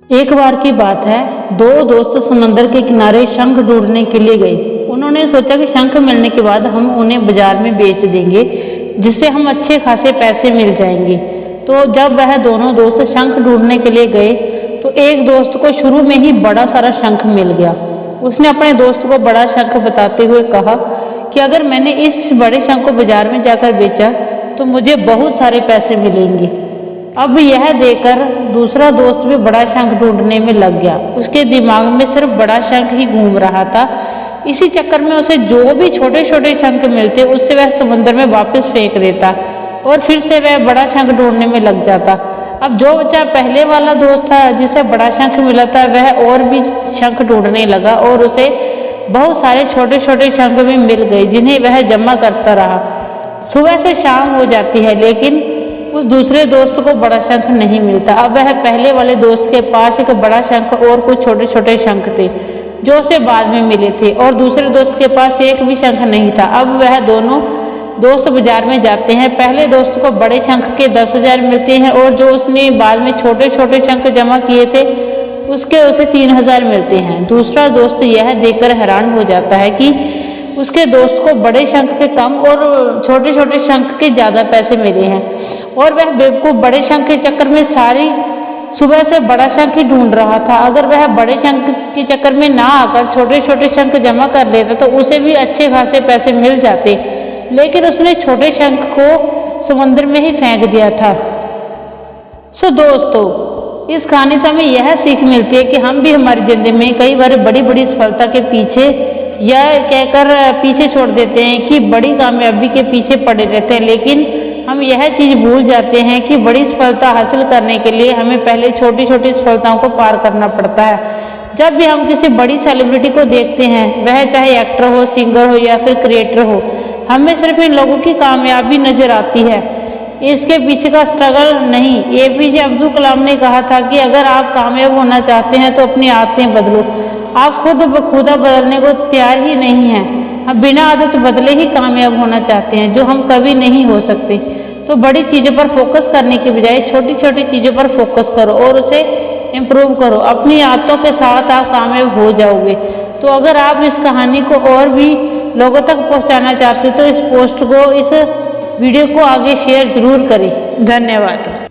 एक बार की बात है, दो दोस्त समंदर के किनारे शंख ढूंढने के लिए गए। उन्होंने सोचा कि शंख मिलने के बाद हम उन्हें बाजार में बेच देंगे, जिससे हम अच्छे खासे पैसे मिल जाएंगे। तो जब वह दोनों दोस्त शंख ढूंढने के लिए गए तो एक दोस्त को शुरू में ही बड़ा सारा शंख मिल गया। उसने अपने दोस्त को बड़ा शंख बताते हुए कहा कि अगर मैंने इस बड़े शंख को बाजार में जाकर बेचा तो मुझे बहुत सारे पैसे मिलेंगे। अब यह देखकर दूसरा दोस्त भी बड़ा शंख ढूंढने में लग गया। उसके दिमाग में सिर्फ बड़ा शंख ही घूम रहा था। इसी चक्कर में उसे जो भी छोटे छोटे शंख मिलते उससे वह समुद्र में वापस फेंक देता और फिर से वह बड़ा शंख ढूंढने में लग जाता। अब जो बच्चा पहले वाला दोस्त था जिसे बड़ा शंख मिला था, वह और भी शंख ढूंढने लगा और उसे बहुत सारे छोटे छोटे शंख भी मिल गए, जिन्हें वह जमा करता रहा। सुबह से शाम हो जाती है, लेकिन उस दूसरे दोस्त को बड़ा शंख नहीं मिलता। अब वह पहले वाले दोस्त के पास एक बड़ा शंख और कुछ छोटे छोटे शंख थे जो उसे बाद में मिले थे, और दूसरे दोस्त के पास एक भी शंख नहीं था। अब वह दोनों दोस्त बाजार में जाते हैं। पहले दोस्त को बड़े शंख के 10,000 मिलते हैं और जो उसने बाद में छोटे छोटे शंख जमा किए थे उसके उसे 3,000 मिलते हैं। दूसरा दोस्त यह देखकर हैरान हो जाता है कि उसके दोस्त को बड़े शंख के कम और छोटे छोटे शंख के ज़्यादा पैसे मिले हैं, और वह बेवकूफ़ बड़े शंख के चक्कर में सारी सुबह से बड़ा शंख ही ढूंढ रहा था। अगर वह बड़े शंख के चक्कर में ना आकर छोटे छोटे शंख जमा कर लेता तो उसे भी अच्छे खासे पैसे मिल जाते, लेकिन उसने छोटे शंख को समुद्र में ही फेंक दिया था। सो दोस्तों, इस कहानी से हमें यह सीख मिलती है कि हम भी हमारी ज़िंदगी में कई बार बड़ी बड़ी सफलता के पीछे यह कहकर पीछे छोड़ देते हैं कि बड़ी कामयाबी के पीछे पड़े रहते हैं, लेकिन हम यह चीज़ भूल जाते हैं कि बड़ी सफलता हासिल करने के लिए हमें पहले छोटी छोटी सफलताओं को पार करना पड़ता है। जब भी हम किसी बड़ी सेलिब्रिटी को देखते हैं, वह चाहे एक्टर हो, सिंगर हो या फिर क्रिएटर हो, हमें सिर्फ इन लोगों की कामयाबी नज़र आती है, इसके पीछे का स्ट्रगल नहीं। APJ अब्दुल कलाम ने कहा था कि अगर आप कामयाब होना चाहते हैं तो अपनी आदतें बदलो। आप खुद बखुदा बदलने को तैयार ही नहीं हैं। हम बिना आदत बदले ही कामयाब होना चाहते हैं, जो हम कभी नहीं हो सकते। तो बड़ी चीज़ों पर फोकस करने के बजाय छोटी छोटी चीज़ों पर फोकस करो और उसे इम्प्रूव करो। अपनी आदतों के साथ आप कामयाब हो जाओगे। तो अगर आप इस कहानी को और भी लोगों तक पहुंचाना चाहते हो तो इस वीडियो को आगे शेयर ज़रूर करें। धन्यवाद।